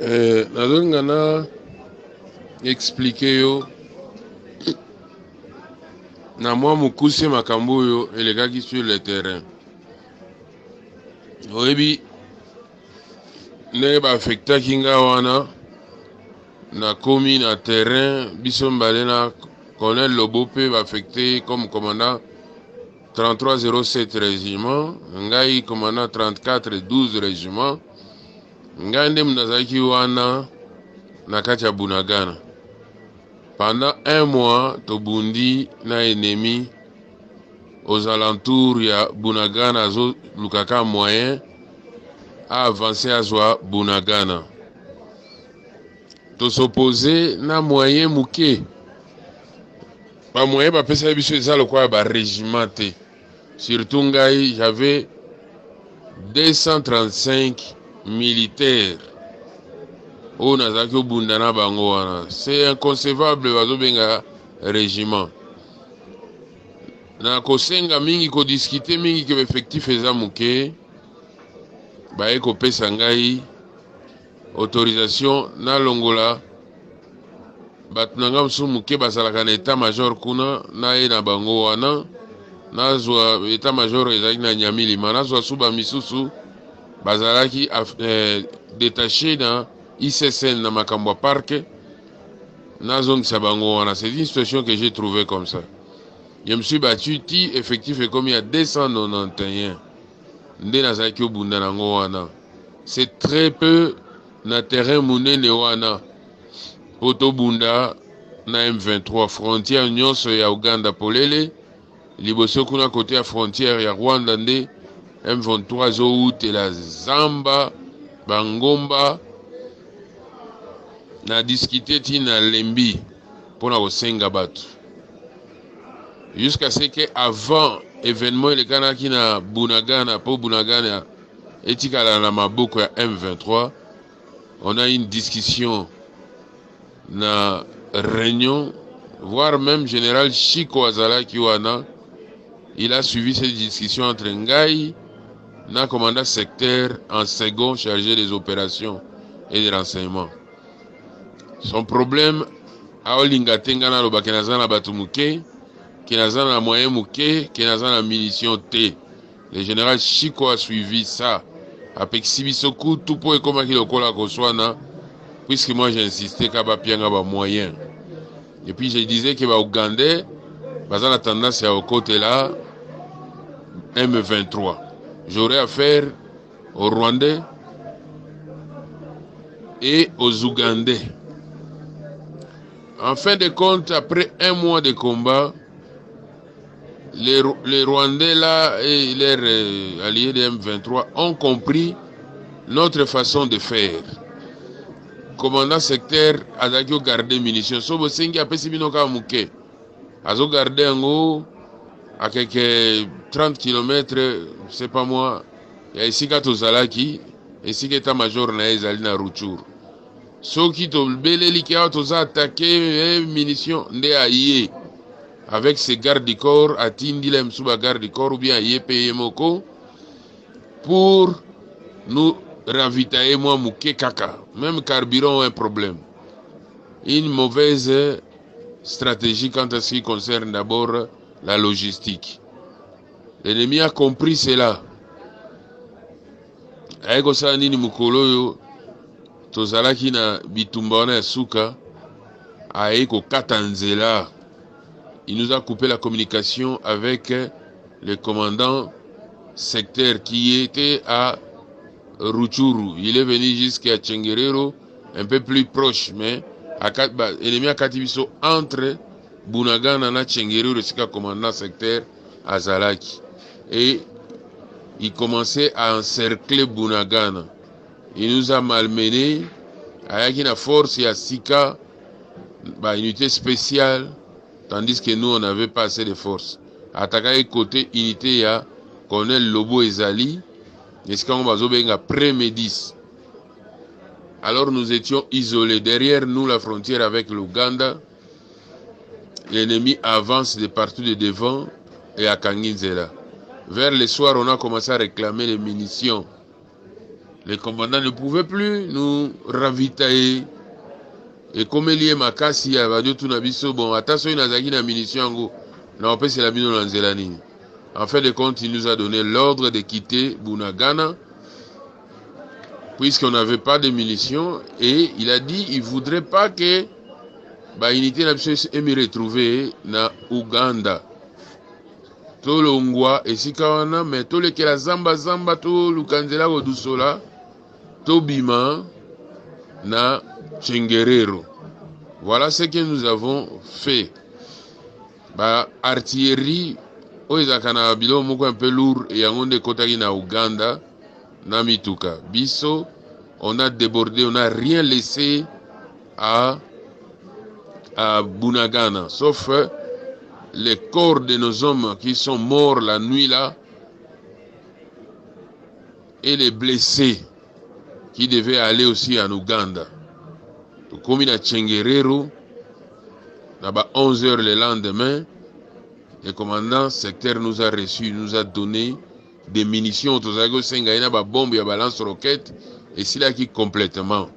Nazongana expliquer yo na mwa mukuse makambo oyo elekaki sur le terrain. Oyebi ndenge baaffectaki nga wana nakomi na terrain biso mbale na Colonel Lobo mpe baaffecté comme commandant 3307 régiment, ngai commandant 3412 régiment. Ngai nde nazalaki wana na kati ya Bunagana. Pendant un mois, tobundi na ennemi aux alentours ya Bunagana, zo lukaka moyen à avancer à Zwa Bunagana. To s'opposer na moyen muke. Ba moyen ba pesa biso eza lokwa ba régiment te. Surtout ngai j'avais 235 militaires. Oh nazaki obundana bango wana. C'est inconcevable bazobenga régiment. Na kosenga mingi ko discuter mingi ke effectif eza muke. Baye ko pesa ngai autorisation na longola bato na nga mosusu muke bazalaka na état major kuna na ye na bango wana nazwa état major ezalaki na Nyamilima nazwa suba misusu bazalaki détaché na ICSN na makambo ya parc nazongisa bango wana. C'est une situation que j'ai trouvé comme ça. Je me suis battu ti effectif est comme il y a 291 nde nazalaki obunda nango wana. C'est très peu na terrain munene wana poto bunda na M23 frontière nyonso ya Uganda polele liboso kuna côté ya frontière ya Rwanda nde M23 zo utela Zamba Bangomba na discuter ti na Lembi pona kosenga bato jusqu'à ce que avant événement le kanaki na Bunagana po Bunagana etikala na maboko ya M23. On a une discussion na réunion, voire même général Chiko Azala Kiwana, il a suivi cette discussion entre Ngai, na commandant secteur en second chargé des opérations et des renseignements. Son problème, Aolinga Tengana Lobakenazana Batumuke, Kenazana moyen Muke, Kenazana munition T. Le général Chiko a suivi ça. Avec Sibisoku, tout pour et comment il a Koswana, puisque moi j'ai insisté qu'il y a un moyen. Et puis je disais que les Ougandais, ils ont la tendance à au côté là, M23. J'aurais affaire aux Rwandais et aux Ougandais. En fin de compte, après un mois de combat, les Rwandais là et leurs alliés de M23 ont compris notre façon de faire. Commandant secteur a gardé munitions. Sobo Sengi a pesé binoka muke. Azo gardé en haut à quelques 30 km, c'est pas moi. Il y a ici qu'à Tozalaki, ici qu'état major na ezali na Ruchuru. Ceux qui t'ont belé qui a attaqué munitions ndé aïe. Avec ses gardes du corps, à Tindilem Souba garde du corps ou bien à Yepeye Moko, pour nous ravitailler, moi, Mouké Kaka. Même carburant a un problème. Une mauvaise stratégie quant à ce qui concerne d'abord la logistique. L'ennemi a compris cela. Aeko sa nini mukolo yo, tozalaki na bitumba wana ya suka, aeko katanzela. Il nous a coupé la communication avec le commandant secteur qui était à Ruchuru. Il est venu jusqu'à Tchengerero, un peu plus proche, mais l'ennemi a Katibiso entre Bunagana et Tchengerero, le commandant secteur Azalaki. Et il commençait à encercler Bunagana. Il nous a malmenés. Avec une force et à Sika, unité spéciale. Tandis que nous, on n'avait pas assez de force. Attaquer côté unité, il y a Colonel Lobo et Zali. Est-ce qu'on va faire après-midi? Alors nous étions isolés. Derrière nous, la frontière avec l'Ouganda. L'ennemi avance de partout de devant et à Kanginzela. Vers le soir, on a commencé à réclamer les munitions. Les commandants ne pouvaient plus nous ravitailler. Et comme il y a ma casse, il y a tout nabiso bon, attention, il y a une munition. Non, c'est la munition lanzelani. En fait de compte, il nous a donné l'ordre de quitter Bunagana, puisqu'on n'avait pas de munitions, et il a dit il ne voudrait pas que l'unité ait retrouvé na Uganda. To longwa esika wana, mais to lekela zamba to lukanzela kodusola, to bima na Tchengerero. Voilà ce que nous avons fait. Artillerie, oizakana bilo moko un peu lourd et yangonde kotaki na Uganda, na mituka. Biso, on a débordé, on n'a rien laissé à Bunagana, sauf les corps de nos hommes qui sont morts la nuit là et les blessés qui devaient aller aussi en Ouganda. Comme il a Tchengerero, là-bas 11h le lendemain, le commandant secteur nous a reçus, nous a donné des munitions, tozago sengaina ba bombe ya balance roquette et c'est là qui complètement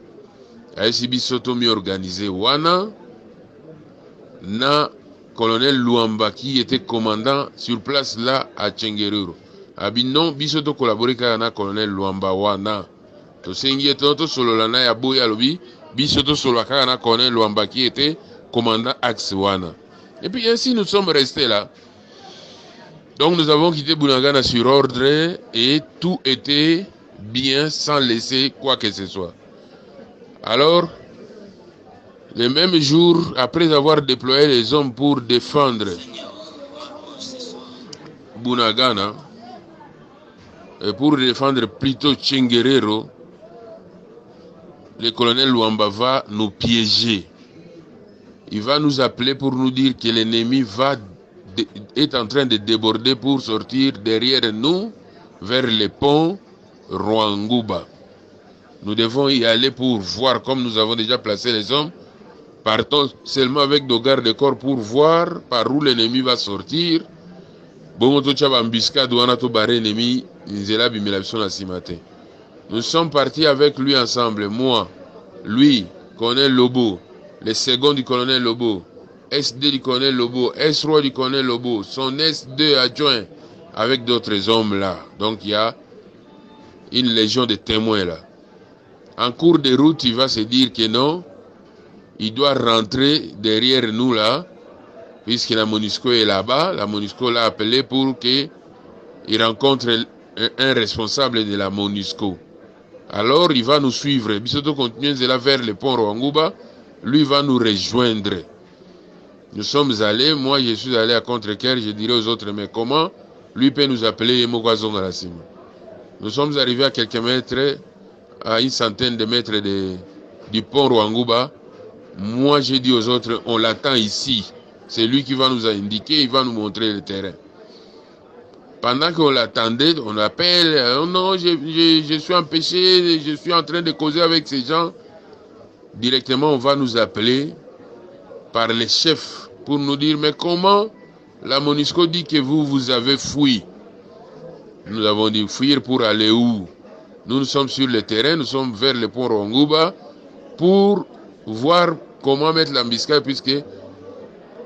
a essayé soto mi organisé wana na colonel Luamba qui était commandant sur place là à Tchengerero. Abi non bisoto collaborer na colonel Luamba wana. To sengi to solo la na ya boya lobi bisoto solo kaka na colonel Luamba qui était commandant axe wana. Et puis ainsi nous sommes restés là. Donc nous avons quitté Bunagana sur ordre et tout était bien sans laisser quoi que ce soit. Alors, le même jour, après avoir déployé les hommes pour défendre Bunagana, et pour défendre plutôt Tchengerero, le colonel Luamba va nous piéger. Il va nous appeler pour nous dire que l'ennemi est en train de déborder pour sortir derrière nous vers le pont Rwanguba. Nous devons y aller pour voir, comme nous avons déjà placé les hommes. Partons seulement avec nos gardes-corps pour voir par où l'ennemi va sortir. Nous sommes partis avec lui ensemble, moi, lui, colonel Lobo, les seconds du colonel Lobo, SD du colonel Lobo, S3 du colonel Lobo, son S2 adjoint, avec d'autres hommes là. Donc il y a une légion de témoins là. En cours de route, il va se dire que non, il doit rentrer derrière nous là, puisque la MONUSCO est là-bas. La MONUSCO l'a appelé pour qu'il rencontre un responsable de la MONUSCO. Alors il va nous suivre. Bisoto continue de là vers le pont Rwanguba. Lui va nous rejoindre. Nous sommes allés, moi je suis allé à Contre-Cœur, je dirais aux autres, mais comment lui peut nous appeler Mokwazon Rassim. Nous sommes arrivés à quelques mètres, à une centaine de mètres du pont Rwanguba. Moi j'ai dit aux autres, on l'attend ici. C'est lui qui va nous indiquer, il va nous montrer le terrain. Pendant qu'on l'attendait, on appelle, oh non, je suis empêché, je suis en train de causer avec ces gens. Directement, on va nous appeler par les chefs pour nous dire, mais comment la MONUSCO dit que vous avez fui? Nous avons dit, fuir pour aller où? Nous sommes sur le terrain, nous sommes vers le pont Rwanguba pour voir comment mettre l'embuscade, puisque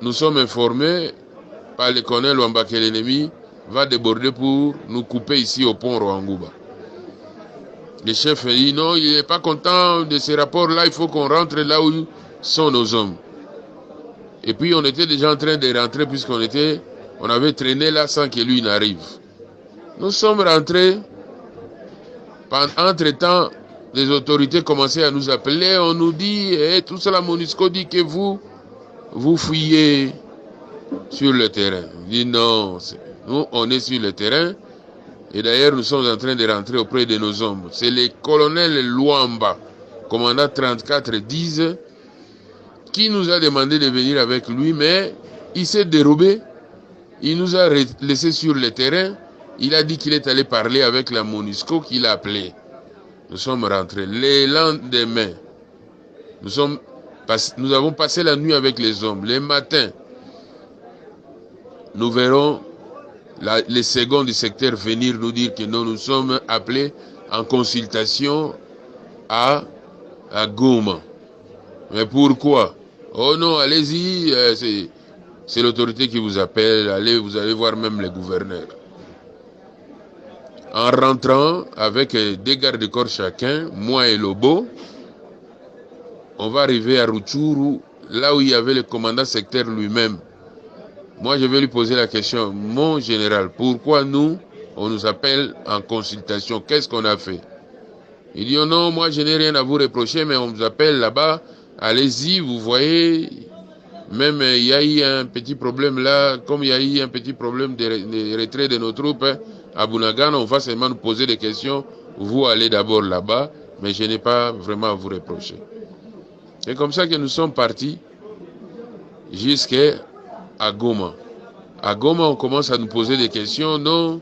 nous sommes informés par le colonel Luamba que l'ennemi va déborder pour nous couper ici au pont Rwanguba. Le chef dit non, il n'est pas content de ces rapports-là, il faut qu'on rentre là où sont nos hommes. Et puis on était déjà en train de rentrer on avait traîné là sans que lui n'arrive. Nous sommes rentrés. Entre-temps, les autorités commençaient à nous appeler, on nous dit, tout cela, MONUSCO dit que vous fuyez sur le terrain. On dit non, nous on est sur le terrain. Et d'ailleurs, nous sommes en train de rentrer auprès de nos hommes. C'est le colonel Luamba, commandant 34-10, qui nous a demandé de venir avec lui, mais il s'est dérobé. Il nous a laissés sur le terrain. Il a dit qu'il est allé parler avec la MONUSCO qu'il a appelé. Nous sommes rentrés. Le lendemain, nous avons passé la nuit avec les hommes. Le matin, nous verrons les seconds du secteur venir nous dire que nous sommes appelés en consultation à Goma. Mais pourquoi? Oh non, allez-y, c'est l'autorité qui vous appelle, allez, vous allez voir même les gouverneurs. En rentrant avec des gardes-corps chacun, moi et Lobo, on va arriver à Rutshuru, là où il y avait le commandant sectaire lui-même. Moi, je vais lui poser la question, mon général, pourquoi nous, on nous appelle en consultation? Qu'est-ce qu'on a fait? Il dit, oh non, moi, je n'ai rien à vous reprocher, mais on vous appelle là-bas, allez-y, vous voyez, même il y a eu un petit problème là, comme il y a eu un petit problème de retrait de nos troupes à Bunagana, on va seulement nous poser des questions, vous allez d'abord là-bas, mais je n'ai pas vraiment à vous reprocher. C'est comme ça que nous sommes partis jusqu'à Goma. À Goma, on commence à nous poser des questions. Non,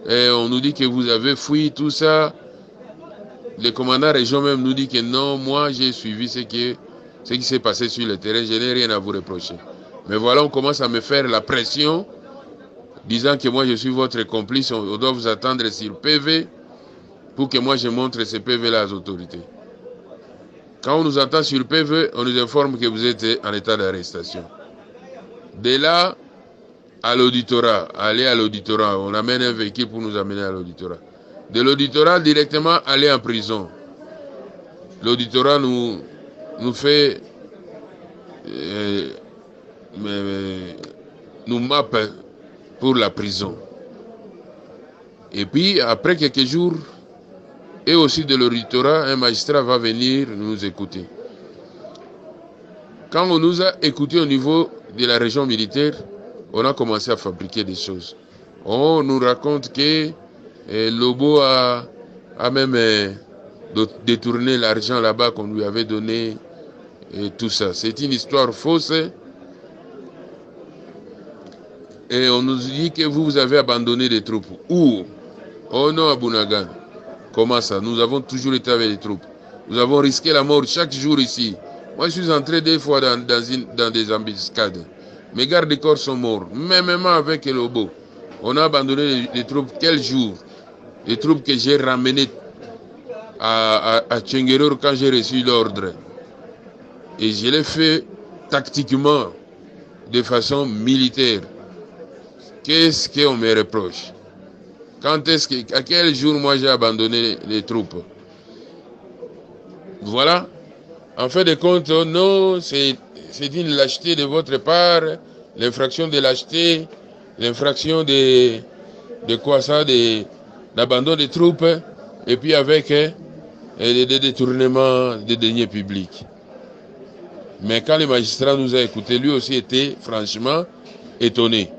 et on nous dit que vous avez fui, tout ça. Le commandant région même nous dit que non, moi j'ai suivi ce qui s'est passé sur le terrain, je n'ai rien à vous reprocher. Mais voilà, on commence à me faire la pression, disant que moi je suis votre complice, on doit vous attendre sur PV pour que moi je montre ce PV-là aux autorités. Quand on nous attend sur PV, on nous informe que vous êtes en état d'arrestation. De là, à l'auditorat, aller à l'auditorat, on amène un véhicule pour nous amener à l'auditorat. De l'auditorat, directement aller en prison. L'auditorat nous fait, nous mappe pour la prison. Et puis, après quelques jours, et aussi de l'auditorat, un magistrat va venir nous écouter. Quand on nous a écoutés au niveau de la région militaire, on a commencé à fabriquer des choses. On nous raconte que Lobo a même détourné l'argent là-bas qu'on lui avait donné et tout ça. C'est une histoire fausse. Et on nous dit que vous avez abandonné des troupes. Où? Oh non, à Bunagana. Comment ça? Nous avons toujours été avec les troupes. Nous avons risqué la mort chaque jour ici. Moi, je suis entré des fois dans des embuscades. Mes gardes-corps sont morts. Même avec Lobo. On a abandonné les troupes. Quel jour? Les troupes que j'ai ramenées à Tchengueror quand j'ai reçu l'ordre. Et je l'ai fait tactiquement, de façon militaire. Qu'est-ce qu'on me reproche? À quel jour moi j'ai abandonné les troupes? Voilà. En fait de compte, non, c'est une lâcheté de votre part, l'infraction de lâcheté, l'infraction de quoi ça, d'abandon des troupes, et puis avec des détournements des deniers publics. Mais quand le magistrat nous a écoutés, lui aussi était franchement étonné.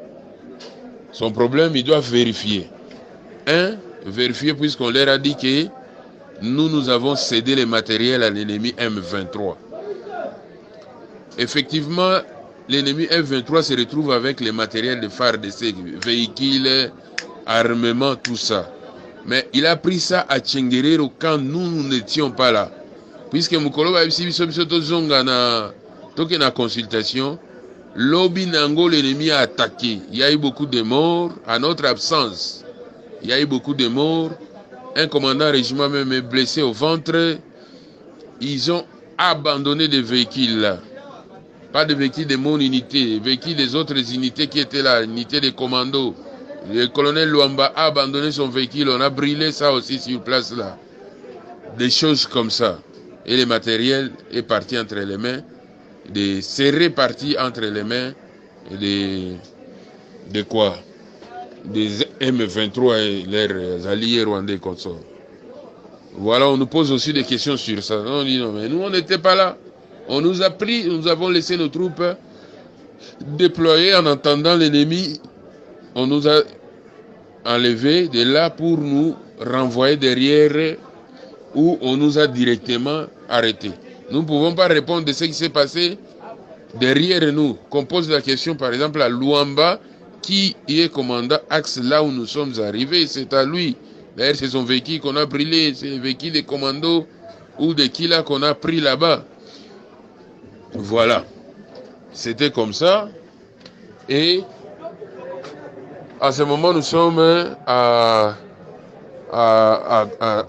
Son problème, il doit vérifier. Vérifier puisqu'on leur a dit que nous avons cédé les matériels à l'ennemi M23. Effectivement, l'ennemi M23 se retrouve avec les matériels de FARDC, véhicules, armements, tout ça. Mais il a pris ça à Tchenguerero quand nous n'étions pas là. Puisque Mukolo va ici, na consultation, Lobi Nango, l'ennemi a attaqué. Il y a eu beaucoup de morts à notre absence. Il y a eu beaucoup de morts. Un commandant régiment même est blessé au ventre. Ils ont abandonné des véhicules là. Pas de véhicules de mon unité, véhicules des autres unités qui étaient là, unité des commandos. Le colonel Luamba a abandonné son véhicule, on a brûlé ça aussi sur place là. Des choses comme ça. Et le matériel est parti entre les mains, c'est réparti entre les mains de quoi? Des M23 et leurs alliés rwandais consorts. Voilà, on nous pose aussi des questions sur ça. On dit non, mais nous on n'était pas là. On nous a pris, nous avons laissé nos troupes déployer en entendant l'ennemi. On nous a enlevés de là pour nous renvoyer derrière où on nous a directement arrêtés. Nous ne pouvons pas répondre de ce qui s'est passé derrière nous. Qu'on pose la question par exemple à Luamba qui est commandant axe là où nous sommes arrivés. C'est à lui. D'ailleurs c'est son véhicule qu'on a brûlé. C'est le véhicule des commandos ou des Kila qu'on a pris là-bas. Voilà, c'était comme ça. Et à ce moment, nous sommes à à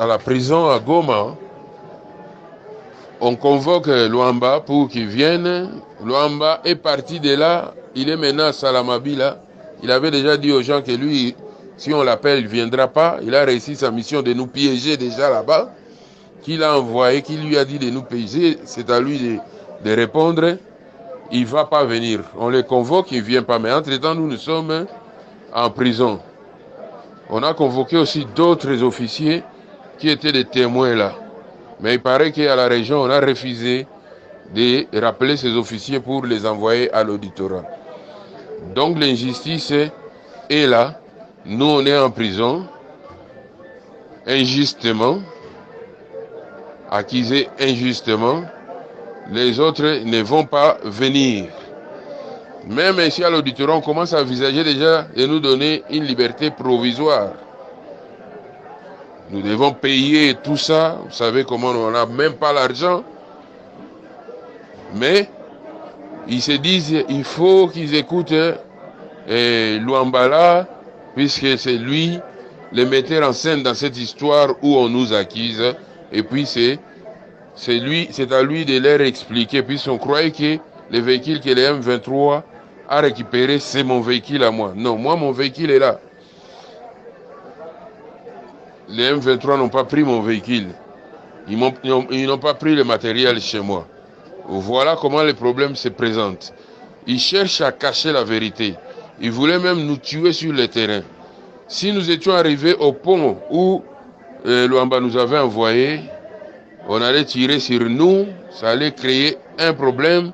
la prison à Goma. On convoque Luamba pour qu'il vienne. Luamba est parti de là. Il est maintenant à Salamabila. Il avait déjà dit aux gens que lui, si on l'appelle, il ne viendra pas. Il a réussi sa mission de nous piéger déjà là-bas. Qu'il a envoyé, qu'il lui a dit de nous piéger. C'est à lui de répondre. Il ne va pas venir. On le convoque, il ne vient pas. Mais entre-temps, nous sommes en prison. On a convoqué aussi d'autres officiers qui étaient des témoins là. Mais il paraît qu'à la région, on a refusé de rappeler ces officiers pour les envoyer à l'auditorat. Donc l'injustice est là. Nous, on est en prison, injustement, accusés injustement. Les autres ne vont pas venir. Même ici à l'auditorat, on commence à envisager déjà de nous donner une liberté provisoire. Nous devons payer tout ça. Vous savez comment on n'a même pas l'argent. Mais ils se disent il faut qu'ils écoutent Luambala, puisque c'est lui le metteur en scène dans cette histoire où on nous accuse. Et puis c'est à lui de leur expliquer, puisqu'on croyait que le véhicule que le M23 a récupéré, c'est mon véhicule à moi. Non, moi mon véhicule est là. Les M23 n'ont pas pris mon véhicule. Ils n'ont pas pris le matériel chez moi. Voilà comment les problèmes se présentent. Ils cherchent à cacher la vérité. Ils voulaient même nous tuer sur le terrain. Si nous étions arrivés au pont où Luamba nous avait envoyé, on allait tirer sur nous, ça allait créer un problème.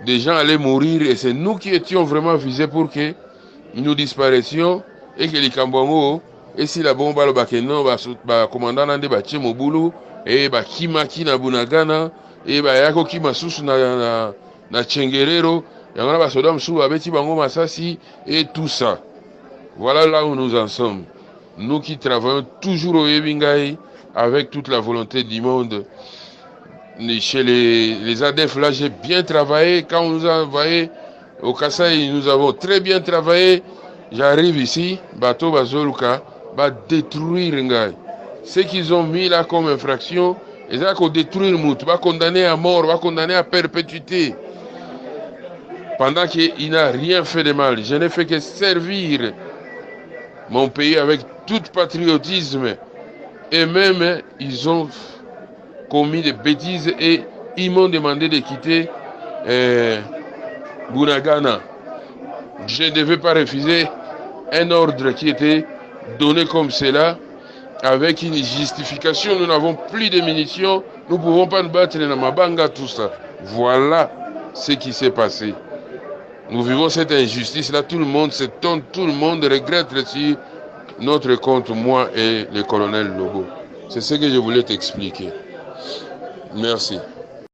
Des gens allaient mourir et c'est nous qui étions vraiment visés pour que nous disparaissions et que les Kambongo, et si la bombe le bakeno, commandant nande batie mobulu, et kima na bunagana, et yako kima susu na Chengerero, yangana basoda msu abeti bango masasi et tout ça. Voilà là où nous en sommes. Nous qui travaillons toujours au Yebingaï avec toute la volonté du monde. Chez les ADF, là, j'ai bien travaillé. Quand on nous a envoyé au Kasaï, nous avons très bien travaillé. J'arrive ici, bateau Bazoluka, va détruire Ngaï. Ce qu'ils ont mis là comme infraction, ils vont détruire Mout, va condamner à mort, va condamner à perpétuité. Pendant qu'il n'a rien fait de mal. Je n'ai fait que servir mon pays avec tout patriotisme. Et même, ils ont commis des bêtises et ils m'ont demandé de quitter Bunagana. Je ne devais pas refuser un ordre qui était donné comme cela, avec une justification. Nous n'avons plus de munitions, nous ne pouvons pas nous battre dans Mabanga, tout ça. Voilà ce qui s'est passé. Nous vivons cette injustice-là, tout le monde s'étonne, tout le monde regrette sur notre compte, moi et le colonel Lobo. C'est ce que je voulais t'expliquer. Merci.